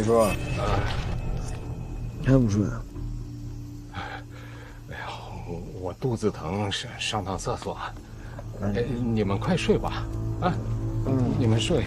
李叔，还不睡啊？哎呀，我肚子疼，上趟厕所。你们快睡吧，啊，你们睡。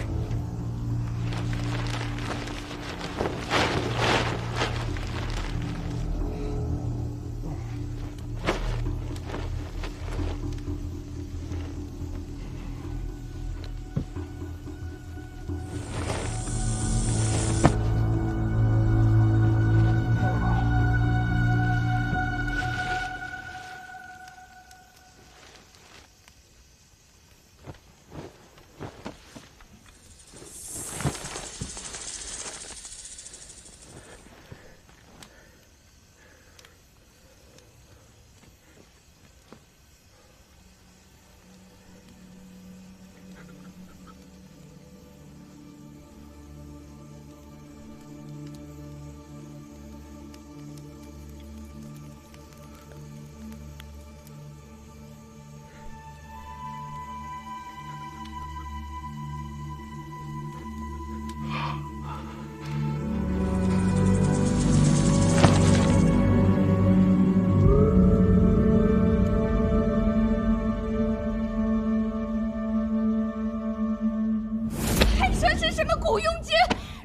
古永杰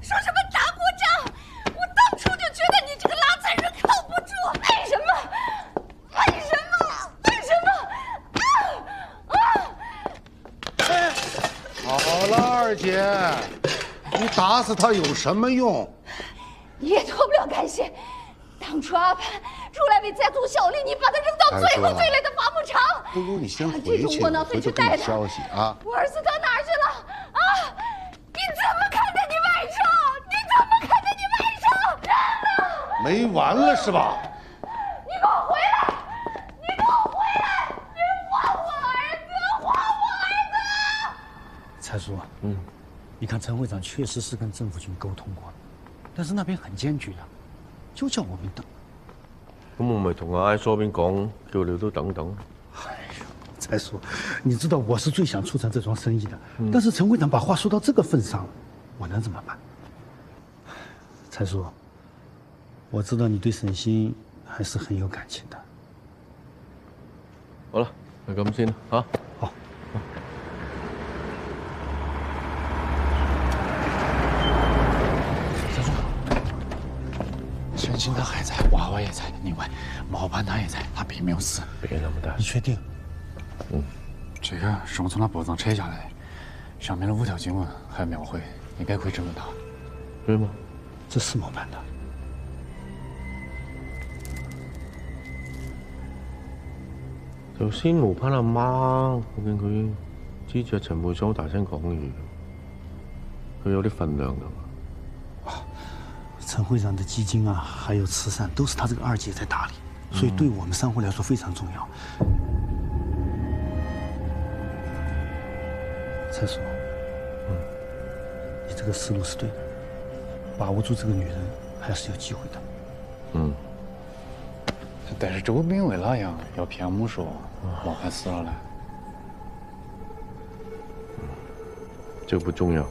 说什么打过仗？我当初就觉得你这个拉踩人靠不住。为什么？为什么？为什么？好了，二姐，你打死他有什么用？你也脱不了干系。当初阿潘出来为家族效力，你把他扔到最后最累的伐木场。不如你先回去，这种窝囊废去带他。消息啊！我儿子到哪儿去了？啊！你怎么看待你外甥？你怎么看待你外甥？人呢？没完了是吧？你给我回来！你给我回来！你还我儿子！还我儿子！蔡叔，你看陈会长确实是跟政府军沟通过了，但是那边很坚决啊，就叫我们等。咁我咪同阿 I 叔邊講，叫你都等等。哎呦，蔡叔，你知道我是最想促成这桩生意的，但是陈会长把话说到这个份上了，我能怎么办？蔡叔，我知道你对沈星还是很有感情的。好啦，係咁先啦，嚇。好。蔡叔，沈星他还在，娃娃也在，另外毛班他也在，他并没有死。别那么大。你确定？这个是我从他脖子上拆下来的，上面的5条经文还有描绘，应该可以证明他。对吗？这是毛班的。頭先毛攀阿媽，我見佢指住陳會長大聲講嘢，佢有啲份量㗎。陳會長的基金啊，還有慈善，都是他這個二姐在打理，所以對我們商會來說非常重要。蔡叔，你這個思路是對的，把握住這個女人還是有機會的。但是周斌為哪樣要騙我們說毛盼死了呢？這不重要。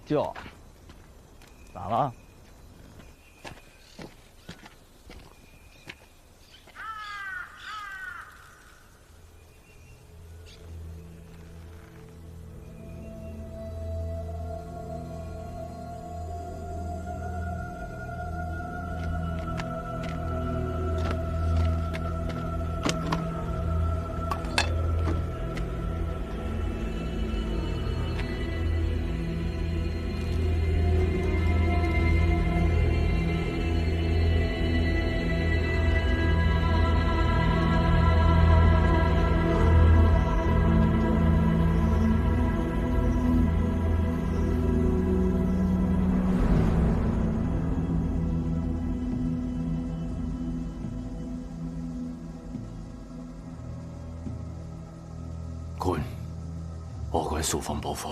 舅，咋了？官，我军疏放部分，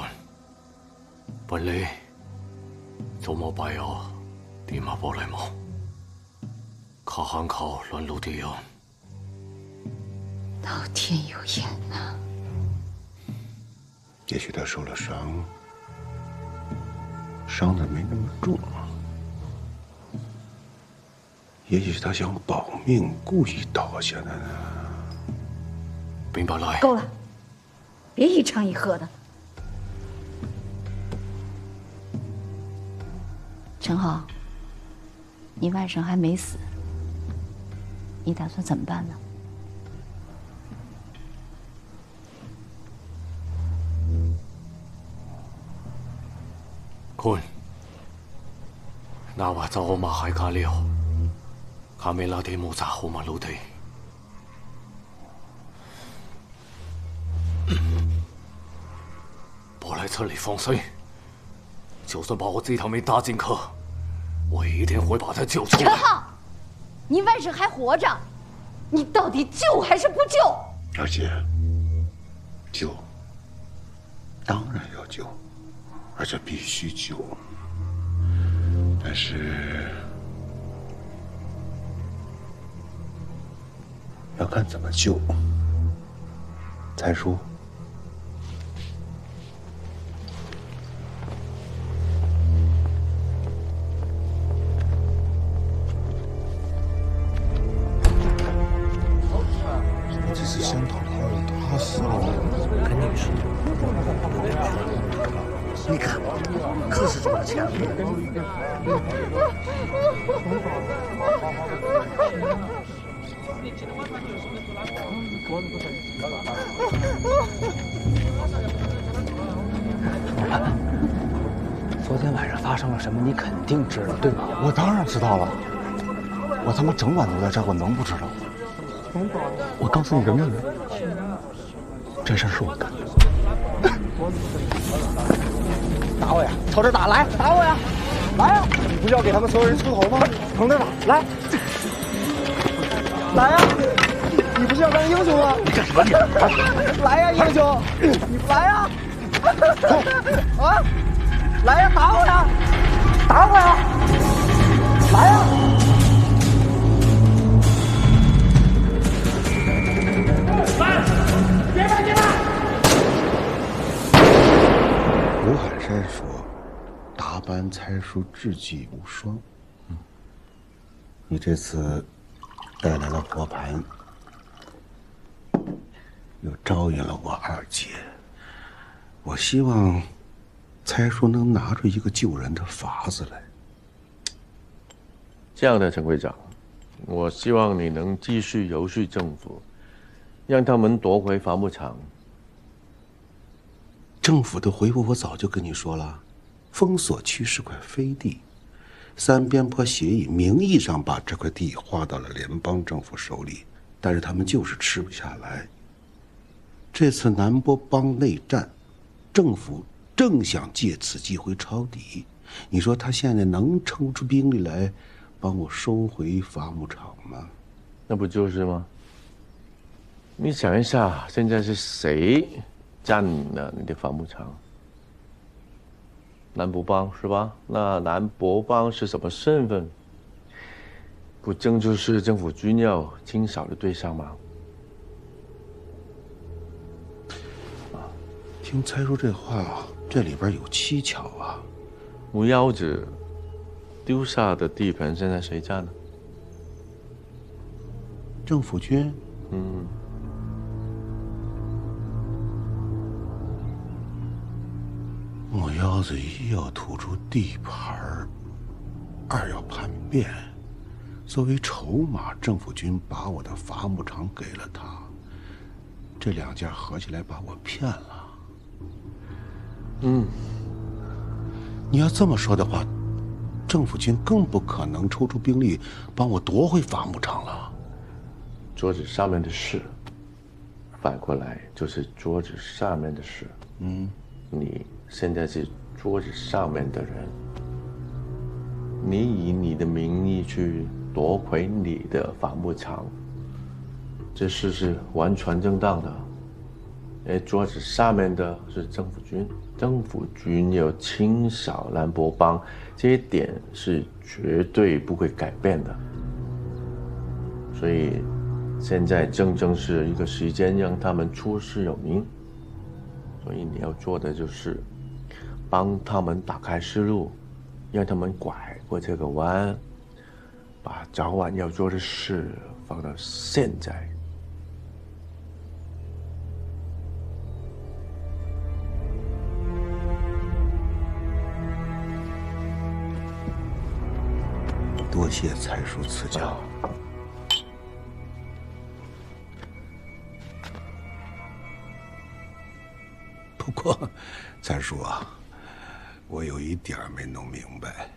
本理周末拜我地马波来毛，卡汉考乱入敌人。老天有眼呐！也许他受了伤，伤的没那么重。也许他想保命，故意倒下的呢。明白来。够了，别一唱一和的。陈浩，你外甥还没死，你打算怎么办呢？官，那話就我馬海卡了，卡梅拉地木扎好馬老地。伯來出嚟放水，就算把我這頭沒搭進去，我也一定會把他救出來。陳浩，你外甥還活着，你到底救還是不救？二姐，救，当然要救，而且必须救。但是要看怎么救。才叔，这是香桃他死了，肯定是。你看，可是中了枪。昨天晚上发生了什么，你肯定知道，对吧？我当然知道了，我他妈整晚都在这儿，我能不知道？我告诉你个秘密，这事儿是我干的。打我呀！朝这打来，打我呀！来呀！你不是要给他们所有人出头吗？从这儿打来，来呀！你不是要当英雄吗？你干什么你？来呀，英雄！你来呀！啊！来呀，打我呀！打我呀！来呀！别打！别打！吴海山说：“达班猜书智计无双。”你这次带来了活盘，又招引了我二姐。我希望猜书能拿出一个救人的法子来。这样的，陈会长，我希望你能继续游说政府，让他们夺回伐木场。政府的回复我早就跟你说了，封锁区是块飞地，三边坡协议名义上把这块地划到了联邦政府手里，但是他们就是吃不下来。这次南波邦内战，政府正想借此机会抄底，你说他现在能抽出兵力来帮我收回伐木场吗？那不就是吗？你想一下，现在是谁占了你的伐木场？南博邦是吧？那南博邦是什么身份？不正就是政府军要清扫的对象吗？听猜出这话，这里边有蹊跷啊！无腰子丢下的地盘，现在谁占呢？政府军。木腰子一要吐出地盘，二要叛变。作为筹码，政府军把我的伐木场给了他，这两件合起来把我骗了。你要这么说的话，政府军更不可能抽出兵力帮我夺回伐木场了。桌子上面的事，反过来就是桌子下面的事。你现在是桌子上面的人，你以你的名义去夺回你的伐木场，这事是完全正当的。桌子上面的是政府军，政府军有清扫兰博帮，这一点是绝对不会改变的。所以现在正是一个时间让他们出师有名，所以你要做的就是帮他们打开思路，让他们拐过这个弯，把早晚要做的事放到现在。多谢蔡叔赐教。不过，蔡叔啊，我有一点没弄明白。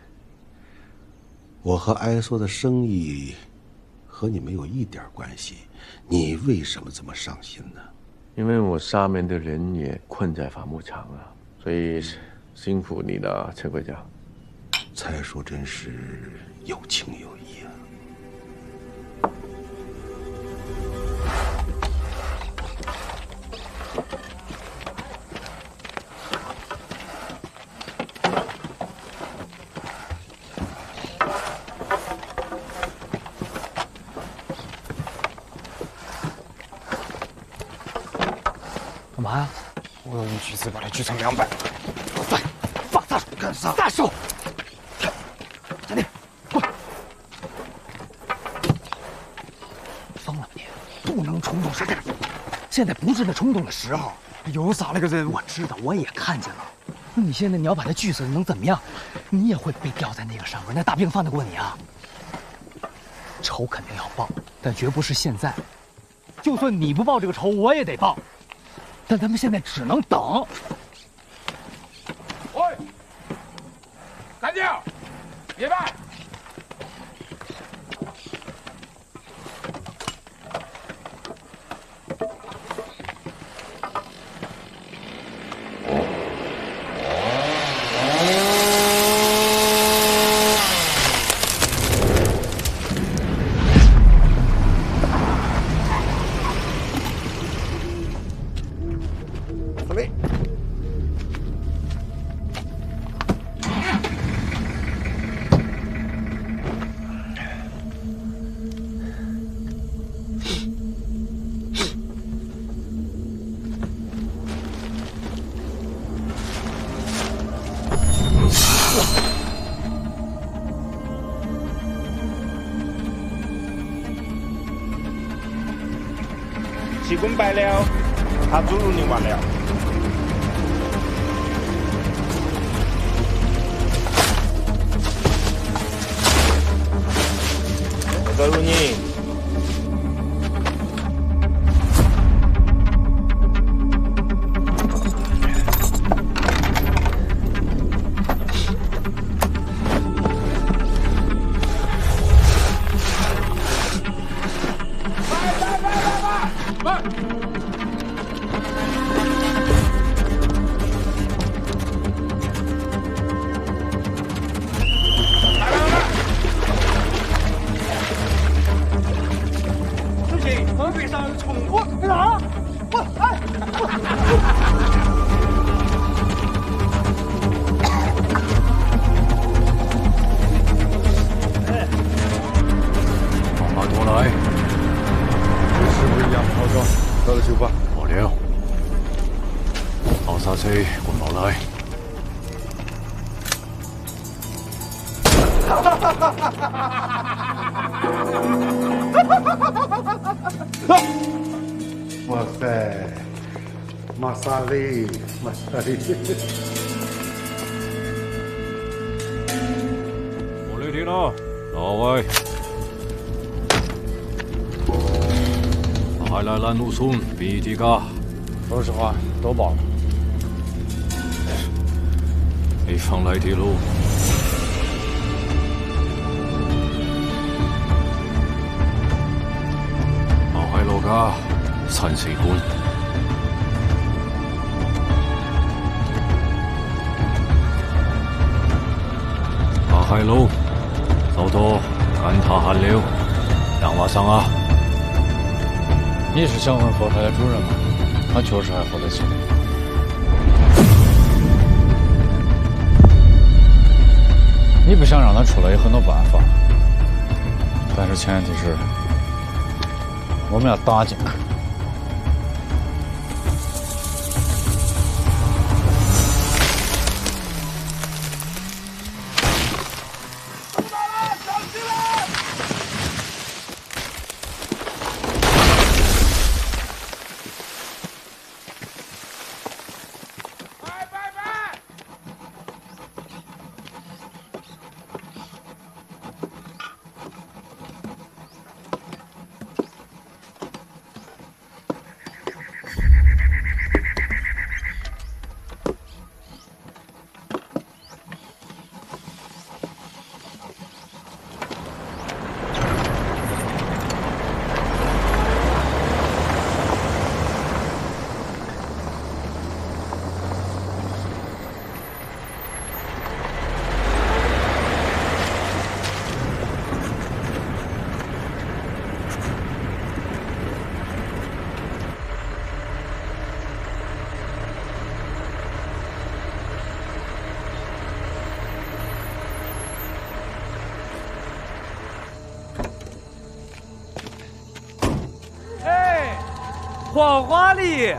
我和埃索的生意和你没有一点关系，你为什么这么上心呢？因为我下面的人也困在伐木场了，所以辛苦你了，陈会长。蔡叔真是有情有义啊！干嘛呀？我要用锯子把它锯成200。放大手！干啥？大手！站定，滚！疯了你！不能冲动杀人，现在不是那冲动的时候。又杀了个人，我知道，我也看见了。那你现在你要把他锯死，能怎么样？你也会被吊在那个上面，那大兵放得过你啊？仇肯定要报，但绝不是现在。就算你不报这个仇，我也得报。但咱们现在只能等。喂，干净，别摆。气功败了，他主入宁完了。各如宁。哇塞，马萨利，马萨利！我嚟听啦，哪位？海来兰路村比提嘎。说实话，都报了。你放来铁路。海路家陳士官，海路走到跟他喊了，杨华生啊，你是祥文佛台的主任吗？啊，他确实还活得起。你不想让他出来有很多办法，但是前提是我们要打进去。黄花梨，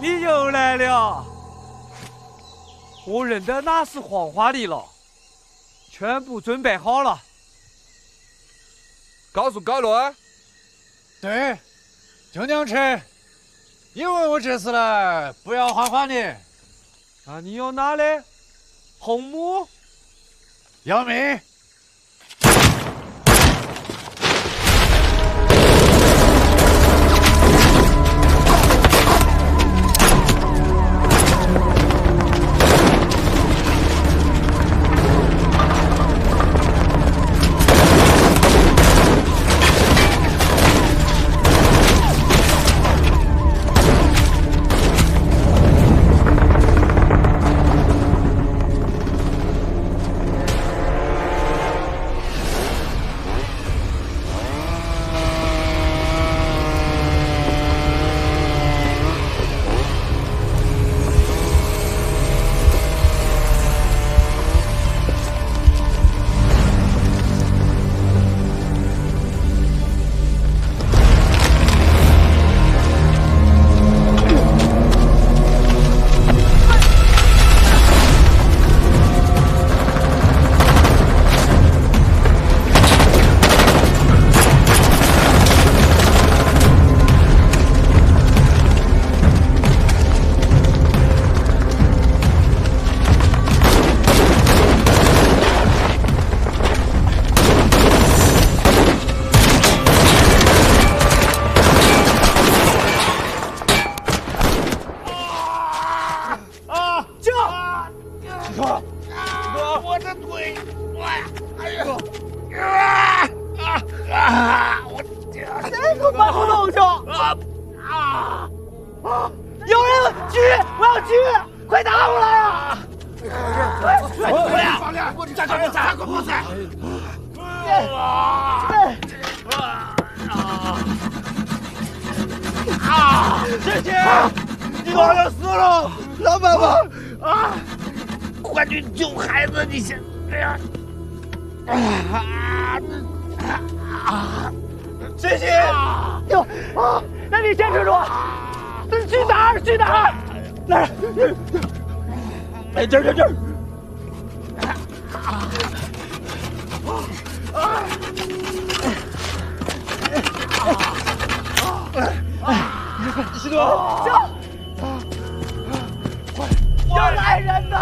你又来了。我认得哪是黄花梨了，全部准备好了。告诉高伦。对，就娘吃。因为我这次来不要黄花梨。那你要哪嘞？红木？要命！姐姐，你好像死了，老爸爸啊！快去救孩子！你先这样姐姐，哟啊！那你先吃住，去哪儿？去哪儿？哪儿？哎，这儿。西多，有来人呐！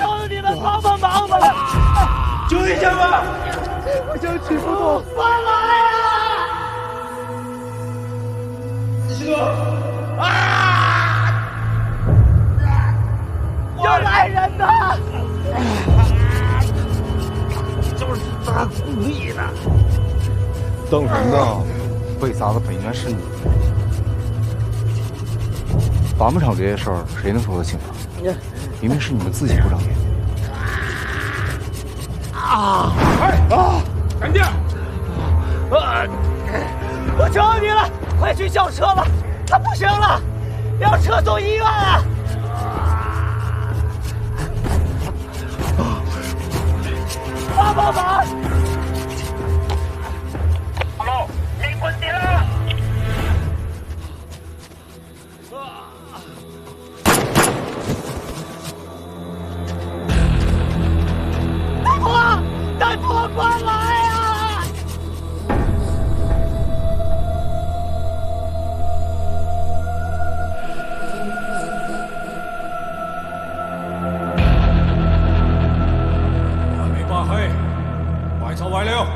求你们帮帮忙吧！救一下吧！我想起不动，放来呀！西多，有来人呐！就是他故意的。等人呢？为啥子不应该是你？办不成这些事儿，谁能说得清楚？明明是你们自己不长眼。赶紧！我求你了，快去叫车吧，他不行了，要车送医院啊！帮帮忙！好，没问题了。大婆，快来呀！还未罷氣，壞就壞了。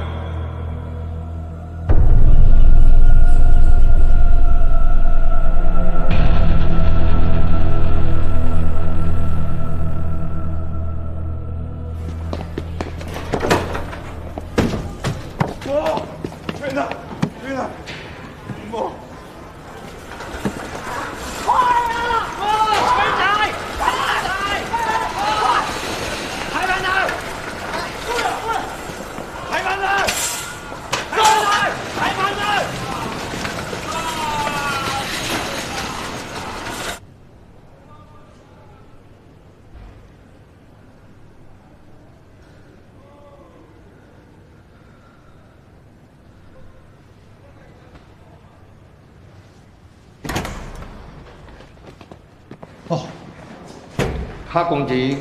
卡公鸡，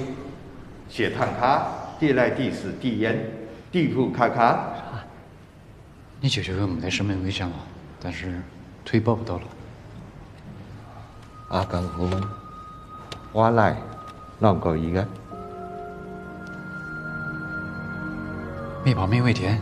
血碳卡，地赖地死地烟，地铺卡卡。你姐姐没生命危险了，但是腿抱不到了。阿公我们，我来，弄个医院。没跑没回天。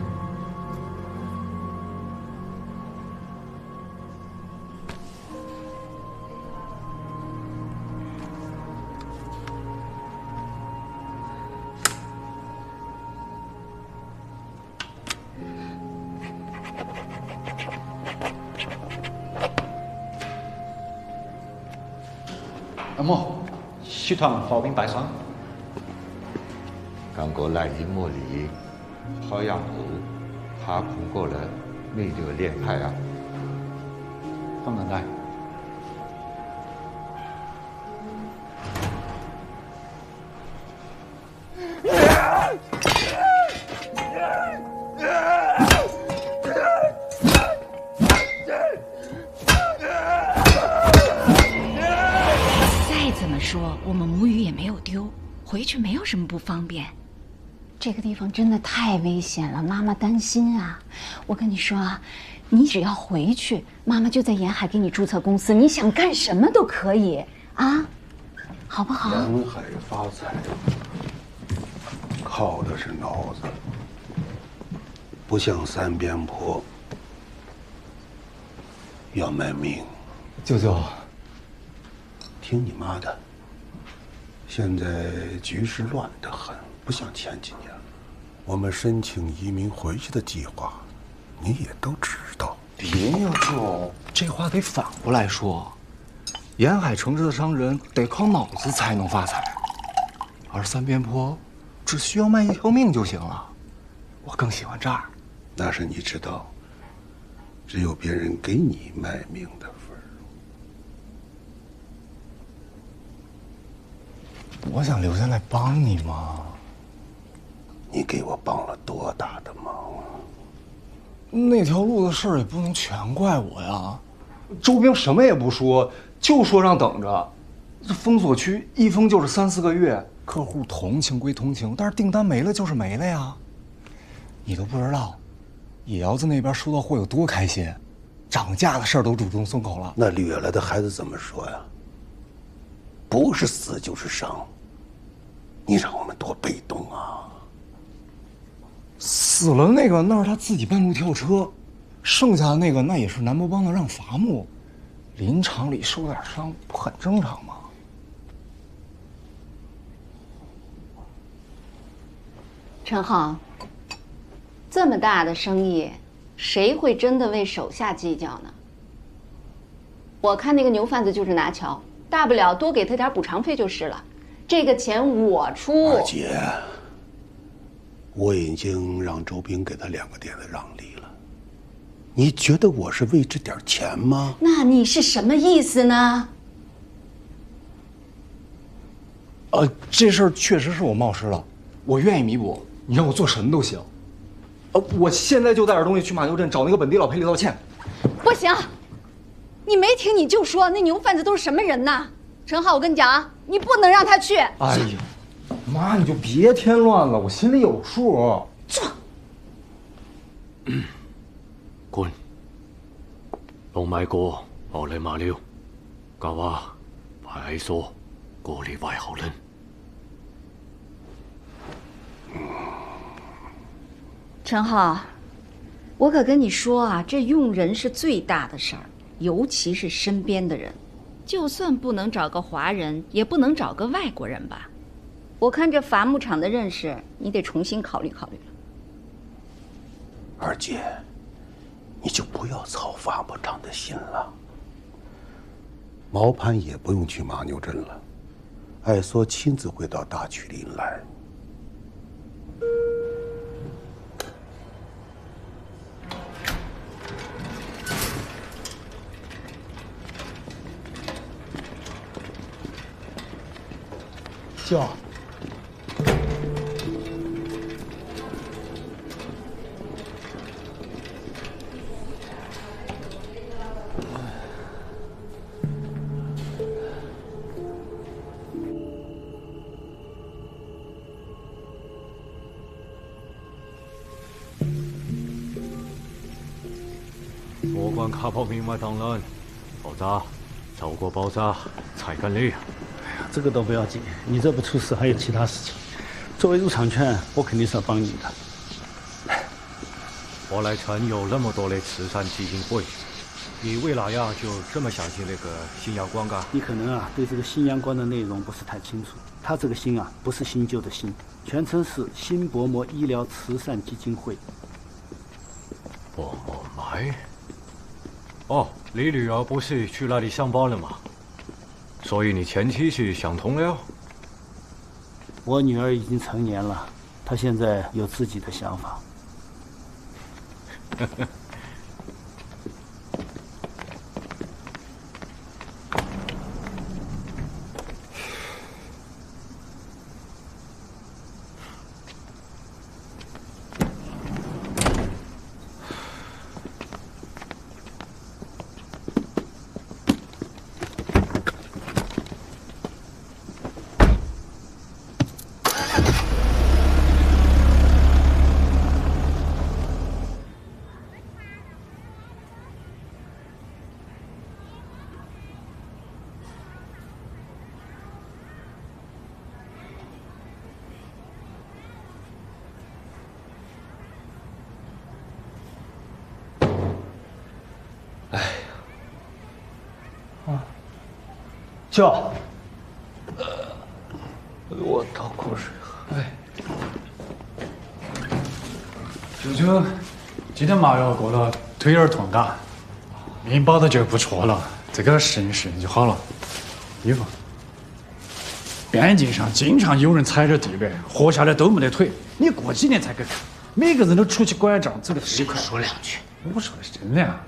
阿嬷，血糖发病带伤。刚过来一茉莉，好养虎，他空过了，没得脸派啊。放能来。说我们母语也没有丢，回去没有什么不方便。这个地方真的太危险了，妈妈担心啊。我跟你说啊，你只要回去，妈妈就在沿海给你注册公司，你想干什么都可以啊，好不好？沿海发财，靠的是脑子，不像三边坡要卖命。舅舅，听你妈的。现在局势乱得很，不像前几年。我们申请移民回去的计划，你也都知道。别呀，舅，这话得反过来说。沿海城市的商人得靠脑子才能发财，而三边坡只需要卖一条命就行了。我更喜欢这儿。那是你知道，只有别人给你卖命的份儿。我想留下来帮你嘛。你给我帮了多大的忙啊！那条路的事儿也不能全怪我呀。周兵什么也不说，就说让等着。这封锁区一封就是3、4个月，客户同情归同情，但是订单没了就是没了呀。你都不知道，野窑子那边收到货有多开心，涨价的事儿都主动松口了。那掠来的孩子怎么说呀？不是死就是伤，你让我们多被动啊！死了那个那是他自己半路跳车，剩下的那个那也是南博帮的让伐木，林场里受点伤不很正常吗？陈浩，这么大的生意，谁会真的为手下计较呢？我看那个牛贩子就是拿巧，大不了多给他点补偿费就是了，这个钱我出。二姐，我已经让周兵给他2个点的让利了，你觉得我是为这点钱吗？那你是什么意思呢？这事儿确实是我冒失了，我愿意弥补，你让我做什么都行。我现在就带点东西去马厩镇找那个本地老赔礼道歉。不行，你没听你就说那牛贩子都是什么人呐？陈浩，我跟你讲啊，你不能让他去。哎呀，妈，你就别添乱了，我心里有数。坐。官，老米哥我嚟马了，教我排喺所过嚟外后人。陈浩，我可跟你说啊，这用人是最大的事儿，尤其是身边的人。就算不能找个华人，也不能找个外国人吧？我看这伐木场的认识，你得重新考虑考虑了。二姐，你就不要操伐木场的心了。毛盘也不用去马牛镇了，艾梭亲自会到大曲林来。舅，我管卡炮明白当然，爆炸，走过爆炸，才敢离。这个都不要紧，你这不出事还有其他事情。作为入场券，我肯定是要帮你的。我来城有那么多的慈善基金会，你为哪样就这么相信那个新阳光啊？你可能对这个新阳光的内容不是太清楚。它这个新不是新旧的新，全称是新薄膜医疗慈善基金会。薄膜买？哦，你女儿不是去那里上班了吗？所以你前妻是想通了？我女儿已经成年了，她现在有自己的想法。舅，我倒口水喝。哎，舅，今天马药过了，腿有点痛感，命保的就不错了，这个适应适应就好了。衣服，边境上经常有人踩着地雷，活下来都没得腿，你过几年才去看，每个人都拄起拐杖走得飞快。说两句，我说的是真的呀。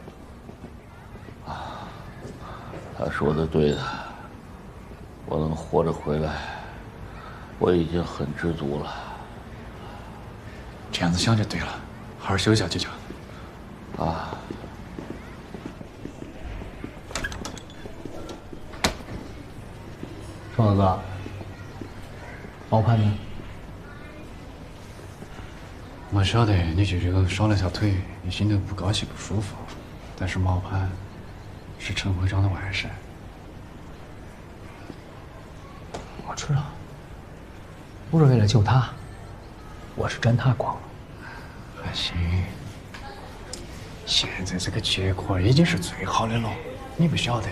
他说的对的。我能活着回来，我已经很知足了。这样子想就对了，好好休息下去就。啊。壮子，毛盘呢？我晓得你就这个少了条腿，你心头不高兴不舒服，但是毛盘是陈会长的外甥。我知道，不是为了救他，我是沾他光了。还行，现在这个结果已经是最好的了。你不晓得，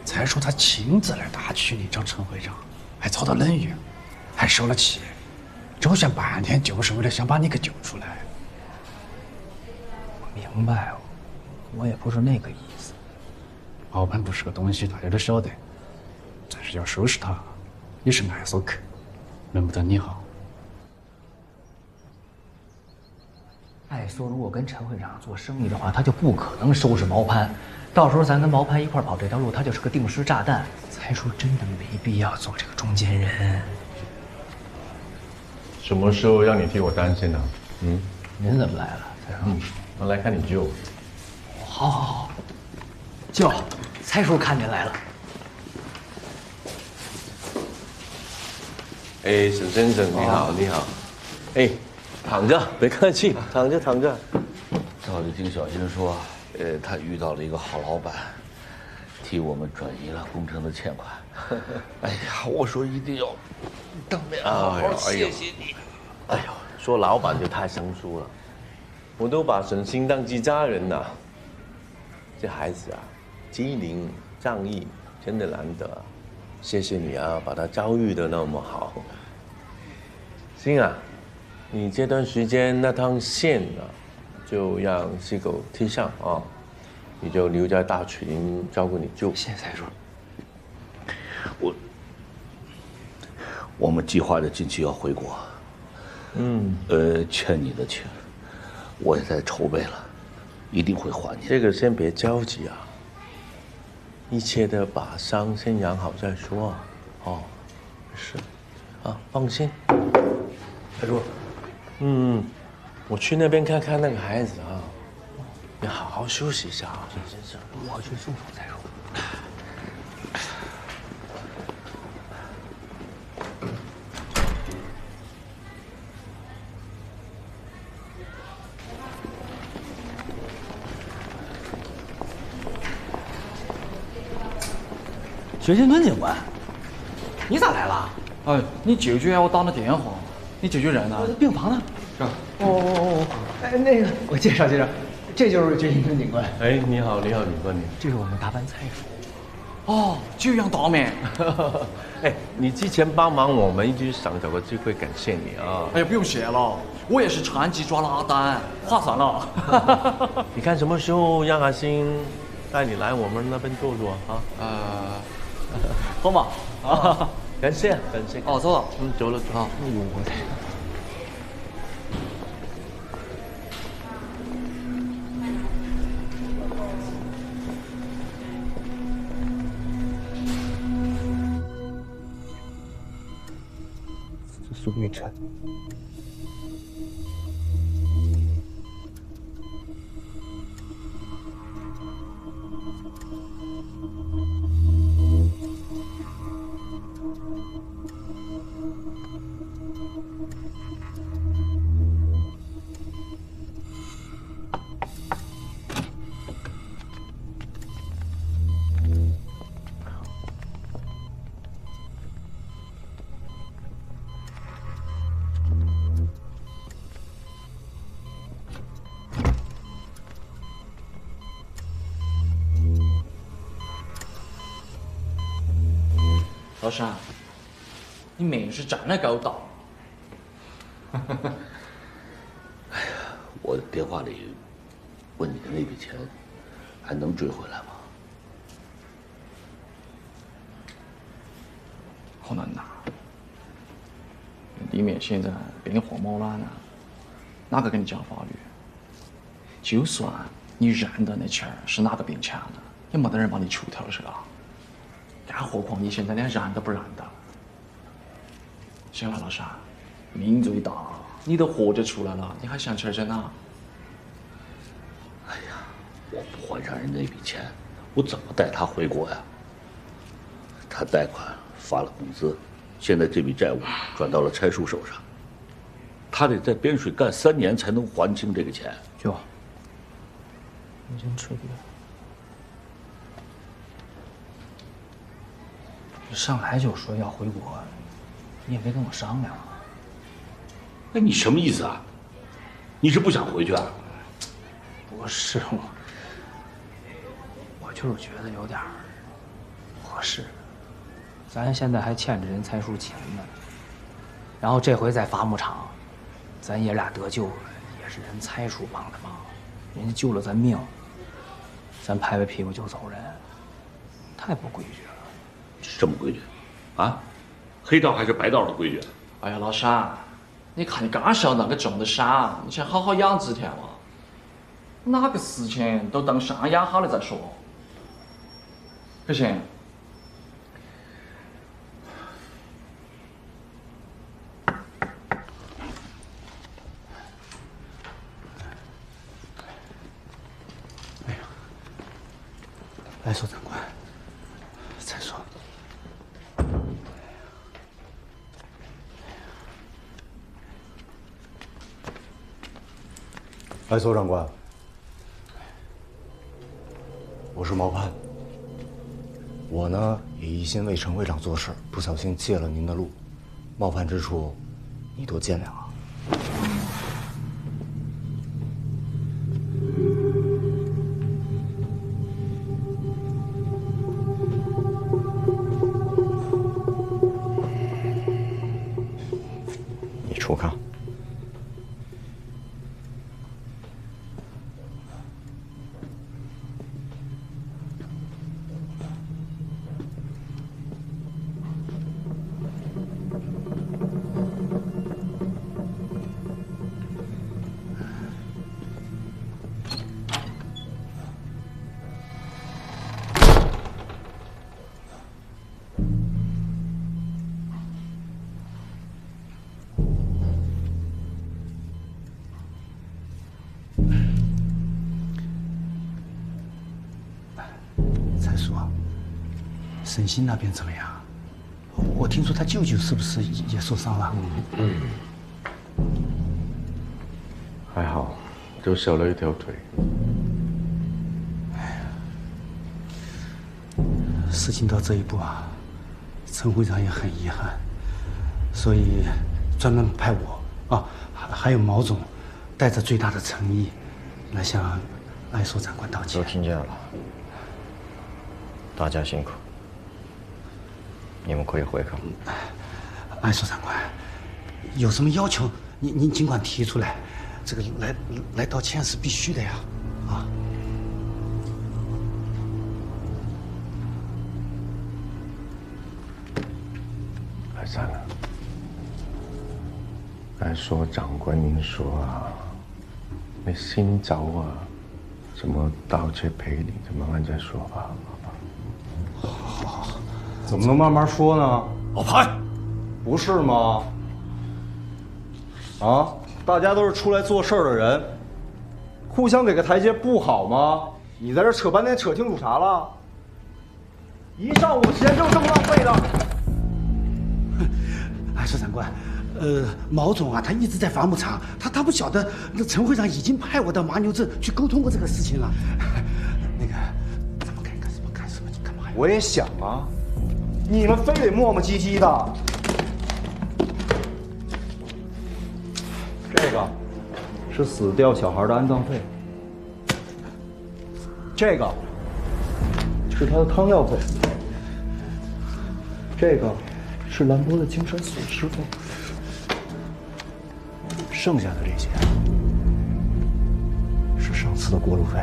再说他亲自来大曲里找陈会长，还遭到冷遇，还受了气，周旋半天就是为了想把你给救出来。我明白，我也不是那个意思。毛盘不是个东西，大家都晓得，但是要收拾他。也是艾索克，轮不到你好。按说如果跟陈会长做生意的话，他就不可能收拾毛潘。到时候咱跟毛潘一块跑这条路，他就是个定时炸弹。才叔真的没必要做这个中间人。什么时候让你替我担心呢？嗯，您怎么来了，才叔？我来看你舅。好好好，舅，才叔看您来了。哎，沈先生，你好，你好。哎，躺着，别客气，躺着躺着。照着丁小新说，他遇到了一个好老板，替我们转移了工程的欠款。哎呀，我说一定要当面好好谢谢你。哎呦，说老板就太生疏了，我都把沈星当自家人了。这孩子啊，机灵仗义，真的难得。谢谢你啊，把他教育得那么好。星啊，你这段时间那趟线啊，就让西狗踢上啊，你就留在大群照顾你舅。谢谢财叔。我们计划着近期要回国。欠你的钱，我也在筹备了，一定会还你。这个先别着急啊，一切的把伤先养好再说。哦，是，啊，放心。财叔，我去那边看看那个孩子啊，你好好休息一下啊，沈先生。我去送财叔。薛金敦警官，你咋来了？哎，你舅舅让我打的电话，你舅舅人呢？病房呢？是吧？哎，那个我介绍介绍，这就是薛金敦警官。哎，你好，你好，警官你。这是我们大班财叔。哦，久仰大名。哎，你之前帮忙我们，一直想找个机会感谢你啊。哎呀，不用谢了，我也是趁机抓拉单，划算了。你看什么时候让阿星带你来我们那边坐坐啊？好嘛。啊，感谢感谢。哦，走了。走了走了。哎呦我的。苏玉晨。老山，你命是真的够大。哎呀，我电话里问你的那笔钱，还能追回来吗？好难呐，里面现在变化猛乱了，哪个跟你讲法律？就算你认得那钱是哪个病欠的，也没得人帮你出头是吧？更何况你现在连认都不认得。行了，老山，命最大，你都活着出来了，你还想钱着呢？哎呀，我不还上人那笔钱，我怎么带他回国呀？他贷款发了工资，现在这笔债务转到了差叔手上，他得在边水干3年才能还清这个钱。舅，你先吃点。上来就说要回国，你也没跟我商量。哎，你什么意思啊？你是不想回去啊？不是我就是觉得有点不合适。咱现在还欠着人财叔钱呢，然后这回在伐木场，咱爷俩得救了，也是人财叔帮的忙，人家救了咱命，咱拍拍屁股就走人，太不规矩了。什么规矩？啊，黑道还是白道的规矩？哎呀，老山，你看你刚晓得那个种的山，你先好好养几天嘛。哪个事情都等山养好了再说，可行？来说，长官，再说。来说，长官，我是毛盼。我呢也一心为陈会长做事，不小心借了您的路，冒犯之处，你多见谅啊。你出炕。沈星那边怎么样？我听说他舅舅是不是也受伤了？还好，就少了一条腿。事情到这一步啊，陈会长也很遗憾，所以专门派我啊，还有毛总，带着最大的诚意来向艾所长官道歉。都听见了，大家辛苦。你们可以回炕。艾所长官，有什么要求您尽管提出来，这个来道歉是必须的呀，啊。还算了。按说长官您说啊，你新找我，什么道歉赔礼，就慢慢再说吧，好吧？好。怎么能慢慢说呢？老潘，不是吗？啊，大家都是出来做事的人，互相给个台阶不好吗？你在这扯半天，扯清楚啥了？一上午时间就是这么浪费的。艾所长官，毛总啊，他一直在伐木场，他不晓得那陈会长已经派我到麻牛镇去沟通过这个事情了。那个，咱们该干什么干什么，你干嘛呀？我也想啊。你们非得磨磨唧唧的。这个是死掉小孩的安葬费，这个是他的汤药费，这个是兰波的精神损失费，剩下的这些是上次的过路费。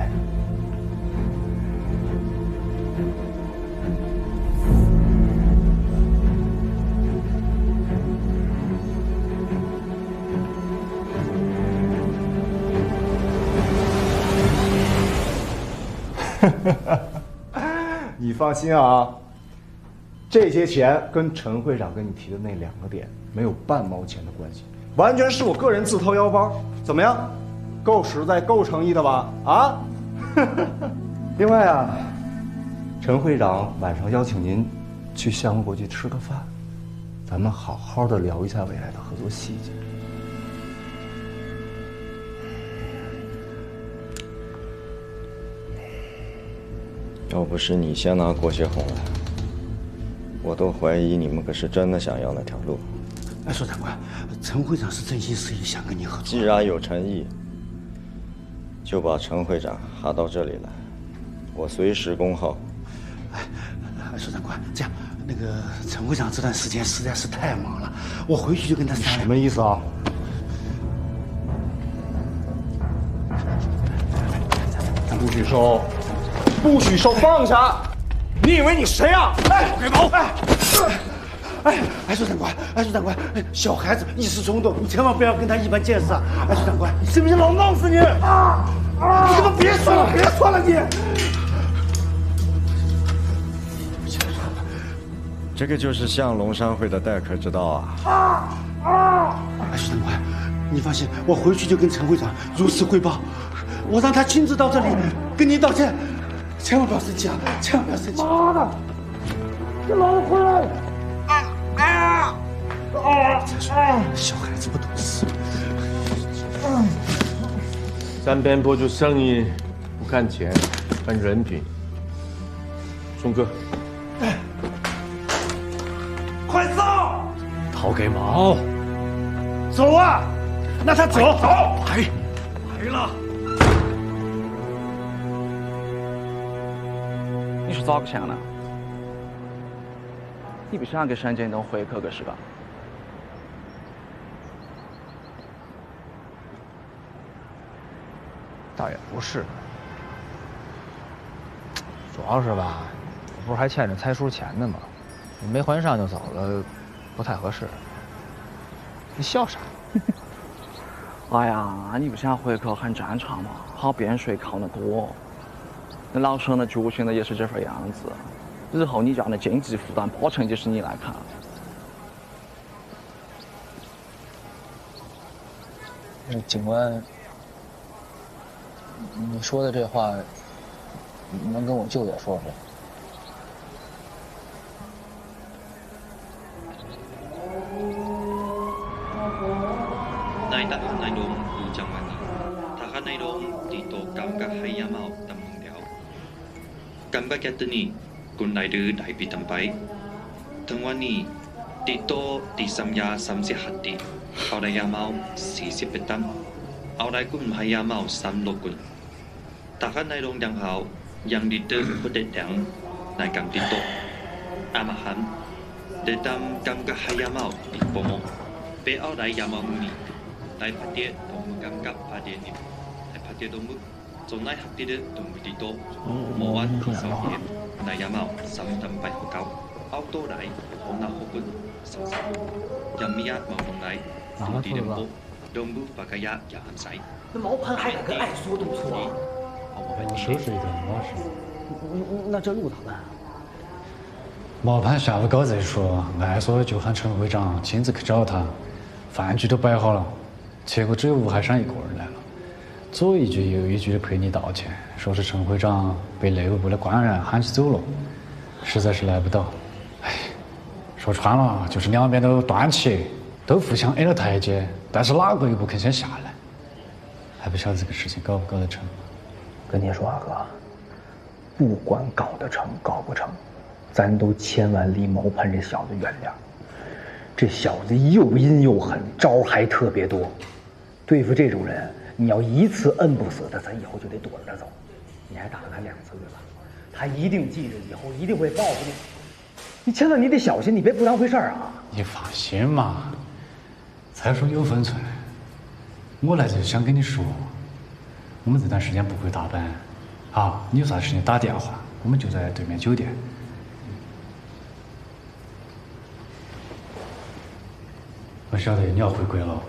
你放心啊，这些钱跟陈会长跟你提的那2个点没有半毛钱的关系，完全是我个人自掏腰包。怎么样，够实在、够诚意的吧？啊！另外啊，陈会长晚上邀请您去项目国去吃个饭，咱们好好的聊一下未来的合作细节。要不是你先拿郭雪红来，我都怀疑你们可是真的想要那条路。哎，所长官，陈会长是真心实意想跟你合作。既然有诚意，就把陈会长喊到这里来，我随时恭候。哎，所长官，这样，那个陈会长这段时间实在是太忙了，我回去就跟他商量。什么意思啊？不许收！不许收！放下！你以为你谁啊？哎，给毛！苏长官，苏长官，小孩子一时冲动，你千万不要跟他一般见识啊！苏长官，你信不信老弄死你？你他妈别说了，别说了你！这个就是向龙山会的待客之道啊！苏长官，你放心，我回去就跟陈会长如实汇报，我让他亲自到这里跟您道歉，千万不要生气啊！千万不要生气！妈的，给老子回来！再说，小孩子不懂事。三边坡做生意不看钱，看人品。松哥，快走！陶给毛，走啊！那他走，走，来了。你是咋个想的？你不想给沈建东回扣个是吧？倒也不是，主要是吧，我不是还欠着财叔钱呢吗？你没还上就走了，不太合适。你笑啥？哎呀，你不想回扣很正常嘛，好变水靠得多。那老沈的脚现在也是这份样子，日后你家的经济负担八成就是你来扛。警官，你说的这话，你能跟我舅爷说说？ในตะขันในดงดูจังหวะนี้ตะขันในดงตีโตกำกับให้ยาเมาตำมึงเดียวกำกับแกตัวนี้กุนไหนดื้อได้ปีตำไปทั้งวันนี้ตีโตตีสัมยาสัมเสียหัดตีเอาได้ยาเมา40เป็นตั้มเอาได้กุนให้ยาเมา3โลกุนตะขันในดงดังเขายังดีเตอร์ก็เด็ดแดงในกำตีโตอามาหันเด็ดดำกำกับให้ยาเมาตีโปโมไปเอาได้ยาเมามือนี้tại phát điện đồng cảm cấp phát điện này tại phát điện đồng mức trong này học điện đồng vị trí tốt mỗi anh thì sau điện tại nhà mạo sắm tầm bài học cao auto đại hôm nào học quân sẵn sàng nhằm mi át màu đồng này đồng đi đồng bộ đồng bước và cái giá giảm sải 那毛盘还敢跟爱说动粗啊？我收拾一顿，我是。那这路咋办？毛盘下午搞再说，爱说就喊陈会长亲自去找他，饭局都摆好了。结果只有吴海山一个人来了，左一句右一句的赔你道歉，说是陈会长被内务部的官员喊起走了，实在是来不到。哎，说穿了就是两边都端起，都互相 A 了台阶，但是哪个也不肯先下来，还不晓得这个事情搞不搞得成。跟你说啊哥，不管搞得成搞不成，咱都千万离毛盘这小子远点。这小子又阴又狠，招还特别多。对付这种人，你要一次摁不死他，咱以后就得躲着他走。你还打了他2次对吧？他一定记着，以后一定会报复你。你千万你得小心，你别不当回事儿啊！你放心嘛，才说有分寸。我来就想跟你说，我们这段时间不会大班，啊，你有啥事情打电话，我们就在对面酒店。我晓得你要回归了。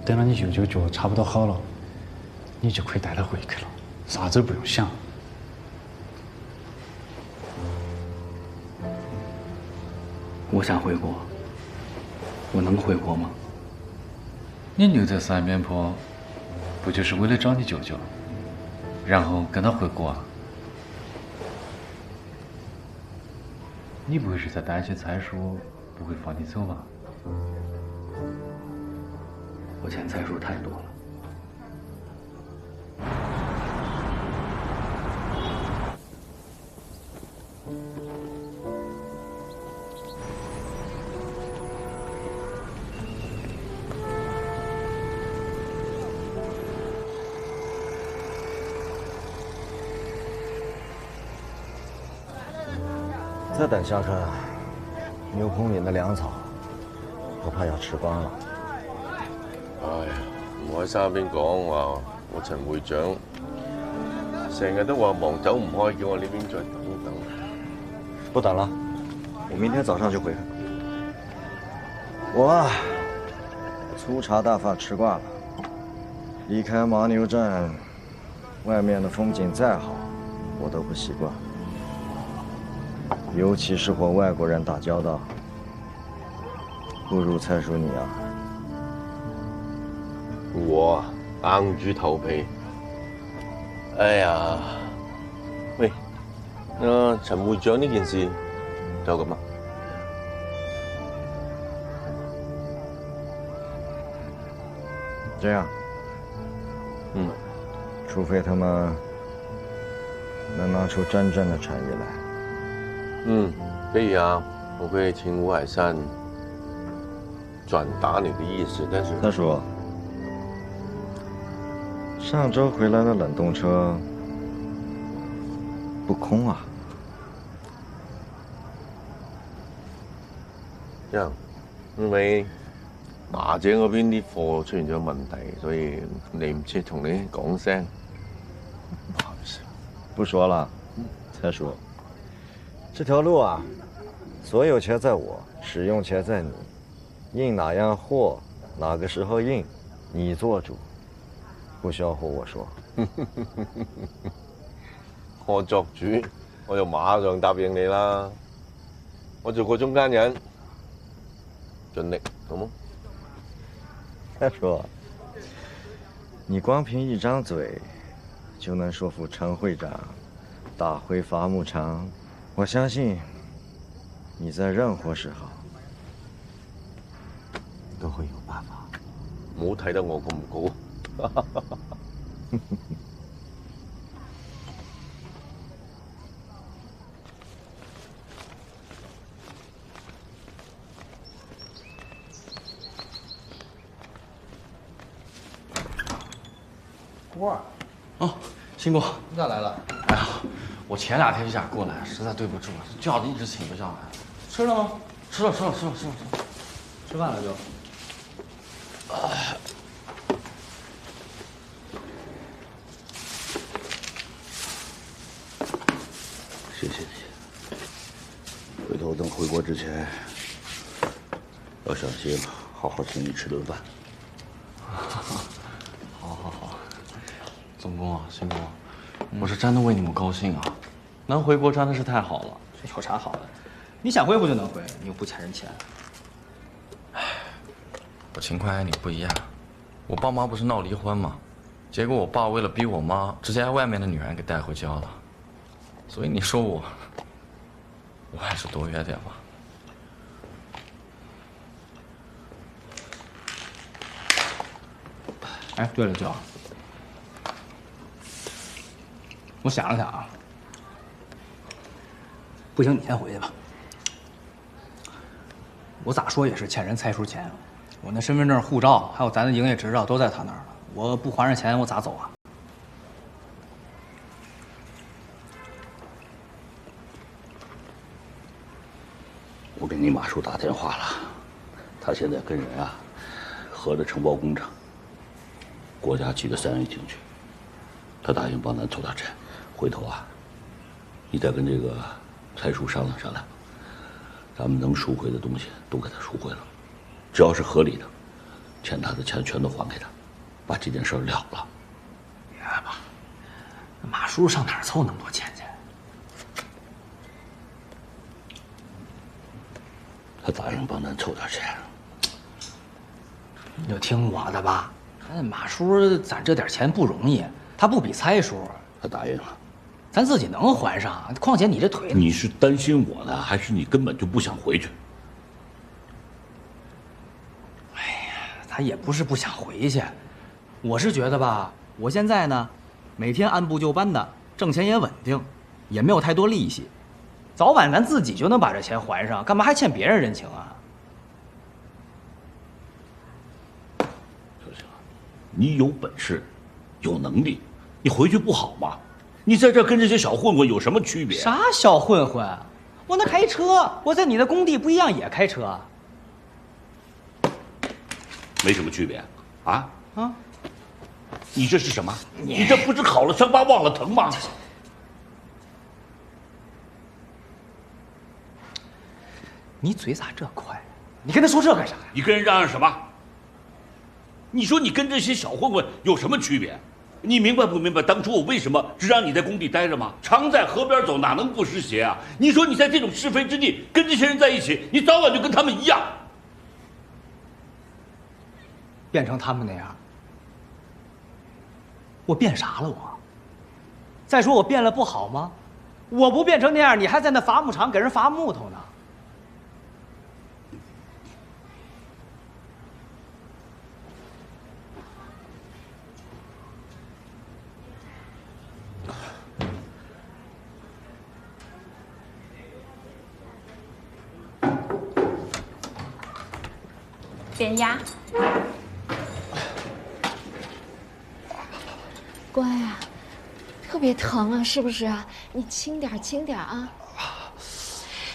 等到你舅舅脚差不多好了，你就可以带他回去了，啥子都不用想。我想回国，我能回国吗？你留在三边坡，不就是为了找你舅舅，然后跟他回国啊？你不会是在担心财叔不会放你走吧？我欠财叔太多了。再等下课，牛棚里的粮草，我怕要吃光了。唉，唔喺山邊講話，我陳會長成日都話忙走唔開，叫我呢邊再等等。不等了，我明天早上就回来。我啊，粗茶大饭吃惯了，离开牦牛镇，外面的风景再好，我都不习惯。尤其是和外国人打交道，不如蔡叔你啊。我硬住头皮。哎呀，喂，那陳會長呢件事就咁啊？这样，除非他们能拿出真正的诚意来。可以啊，我可以请吴海山转达你的意思，但是他说，上周回来的冷冻车不空啊。這樣，因為馬姐嗰邊啲貨出現咗問題，所以嚟唔切同你講聲。不好意思，不說了，再說，這條路啊，所有權在我，使用權在你，印哪樣貨，哪個時候印，你做主，不需要和我說。我作主，我就馬上答應你啦。我做個中間人，盡力，好冇？再說，你光憑一張嘴，就能說服陳會長打回伐木場，我相信你在任何時候都會有辦法。唔好睇得我咁高。郭儿，哦，新哥，你咋来了？哎呀，我前2天就想过来，实在对不住了，觉子一直醒不下来。吃了吗？吃了。吃饭了就。谢谢你。回头等回国之前，要上心，好好请你吃顿饭。好，总工啊，新工，我是真的为你们高兴啊！能回国真的是太好了。这有啥好的？你想回不就能回，你又不欠人钱。我情况和你不一样，我爸妈不是闹离婚吗？结果我爸为了逼我妈，直接把外面的女人给带回家了。所以你说我还是多约点吧。哎，对了，舅，我想了想啊，不行，你先回去吧。我咋说也是欠人蔡叔钱，我那身份证、护照还有咱的营业执照都在他那儿了，我不还上钱，我咋走啊？我给你马叔打电话了，他现在跟人啊合着承包工程，国家级的3A景区，他答应帮咱凑点钱，回头啊，你再跟这个蔡叔商量商量，咱们能赎回的东西都给他赎回了，只要是合理的，欠他的钱全都还给他，把这件事了了。别吧，马叔上哪儿凑那么多钱去？他答应帮咱凑点钱，你就听我的吧。马叔攒这点钱不容易，他不比蔡叔。他答应了，咱自己能还上。况且你这腿，你是担心我呢，还是你根本就不想回去？哎呀，他也不是不想回去，我是觉得吧，我现在呢，每天按部就班的，挣钱也稳定，也没有太多利息。早晚咱自己就能把这钱还上，干嘛还欠别人人情啊？就行了，你有本事，有能力，你回去不好吗？你在这跟这些小混混有什么区别？啥小混混？我那开车，我在你的工地不一样也开车。没什么区别，啊？你这是什么？你这不是好了伤疤忘了疼吗？你嘴咋这快？你跟他说这干啥呀？你跟人嚷嚷什么？你说你跟这些小混混有什么区别？你明白不明白当初我为什么只让你在工地待着吗？常在河边走，哪能不湿鞋啊？你说你在这种是非之地跟这些人在一起，你早晚就跟他们一样，变成他们那样。我变啥了我？再说我变了不好吗？我不变成那样，你还在那伐木场给人伐木头呢。减压。乖啊，特别疼啊，是不是啊？你轻点，轻点啊！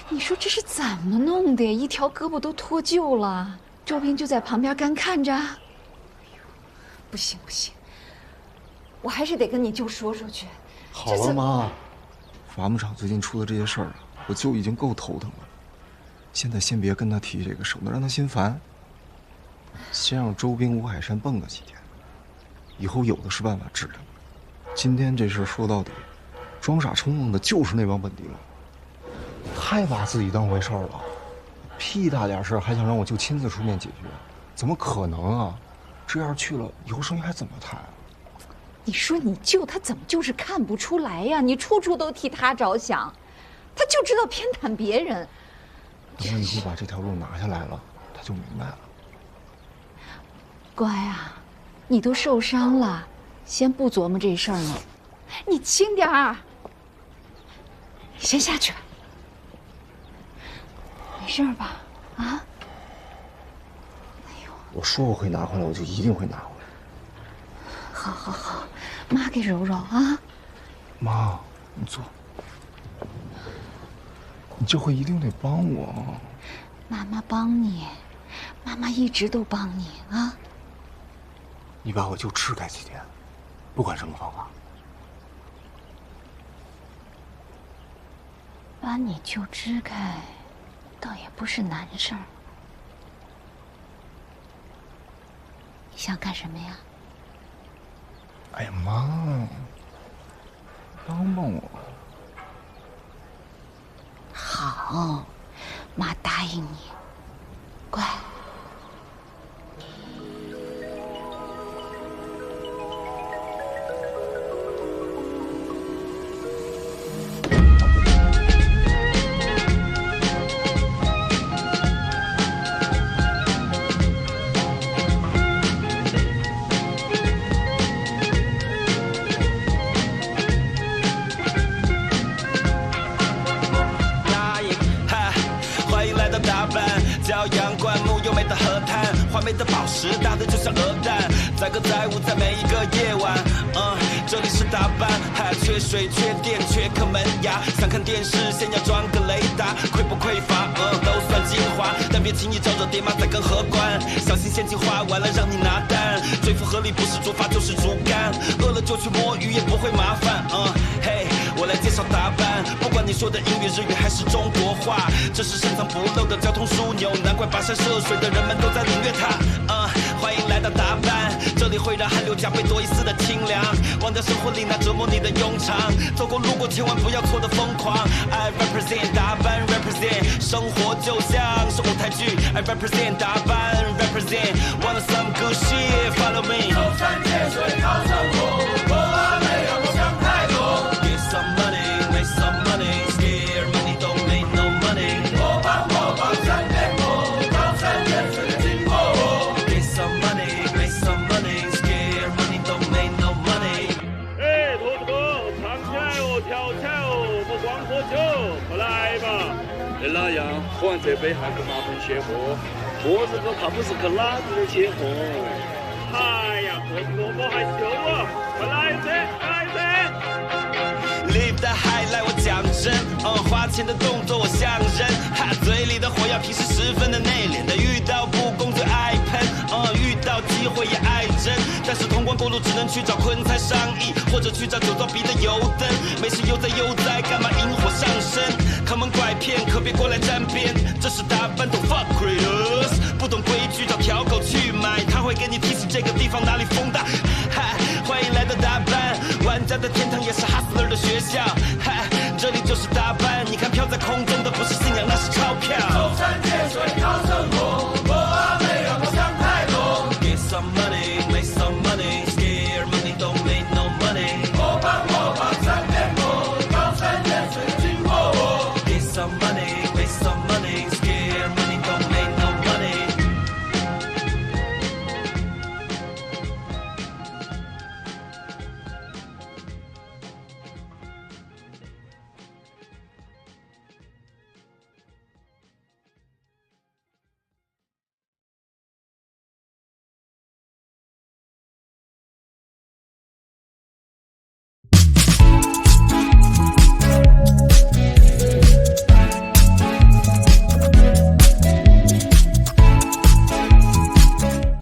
你说这是怎么弄的呀？一条胳膊都脱臼了。周兵就在旁边干看着。不行不行，我还是得跟你舅说说去。好了妈，伐木场最近出的这些事儿啊，我舅已经够头疼了。现在先别跟他提这个，省得让他心烦。先让周兵、吴海山蹦跶几天，以后有的是办法治他们。今天这事说到底，装傻充愣的就是那帮本地佬，太把自己当回事儿了。屁大点事儿还想让我舅亲自出面解决，怎么可能啊？这样去了，以后生意还怎么谈啊？你说你舅他怎么就是看不出来呀？你处处都替他着想，他就知道偏袒别人。等我以后把这条路拿下来了，他就明白了。乖啊，你都受伤了，先不琢磨这事儿了。你轻点儿，你先下去吧。没事吧？啊？我说我会拿回来，我就一定会拿回来。好，好，好，妈给揉揉啊。妈，你坐。你这回一定得帮我。妈妈帮你，妈妈一直都帮你啊。你把我舅吃开几天，不管什么方法。把你舅支开，倒也不是难事儿。你想干什么呀？哎呀，妈，帮帮我。好，妈答应你，乖。美的宝石大的就像鹅蛋，载歌载舞在每一个夜晚。这里是大班，还缺水缺电缺颗门牙，想看电视先要装个雷达，匮不匮乏都算精华，但别轻易招惹爹妈再跟荷官，小心现金花完了让你拿单，最符合理不是竹筏就是竹竿，饿了就去摸鱼也不会麻烦。嘿，我来介绍大班，不管你说的英语日语还是中国话，这是深藏不露的交通枢纽，难怪跋山涉水的人们都在领略它。欢迎来到大班，这里会让汗流浃背多一丝的清凉，忘掉生活里那折磨你的庸常，走过路过千万不要错的疯狂。I represent 大班 represent， 生活就像是舞台剧。I represent 大班 represent， want some good shit follow me。高山借水讨生活，我没有想太多。Get some money make some money scare money don't make no money。我帮山变火，高山借水的经过。Get some money make some money scare money don't make no money。兔子哥，唱起来哦，跳起来哦，不光喝酒，快来吧！跟那样，还这杯还可麻烦些货，我这个怕不是个哪子的些货。哎呀，兔子哥我还羞啊！快来噻，来噻 ！Live the high 来我讲真，花钱的动作我像人，嘴里的火药平时十分的内敛，但遇到不公最爱喷，遇到机会也爱争，但是同光过路只能去找坤才商议，或者去找酒糟鼻的油灯。没事悠哉悠哉，干嘛引火上身？坑蒙拐骗，可别过来沾边。这是打扮懂 fuck creators， 不懂规矩找条狗去买，他会给你提示这个地方哪里风大。嗨，欢迎来到大班，玩家的天堂也是 hustler 的学校。嗨，这里就是大班，你看飘在空中。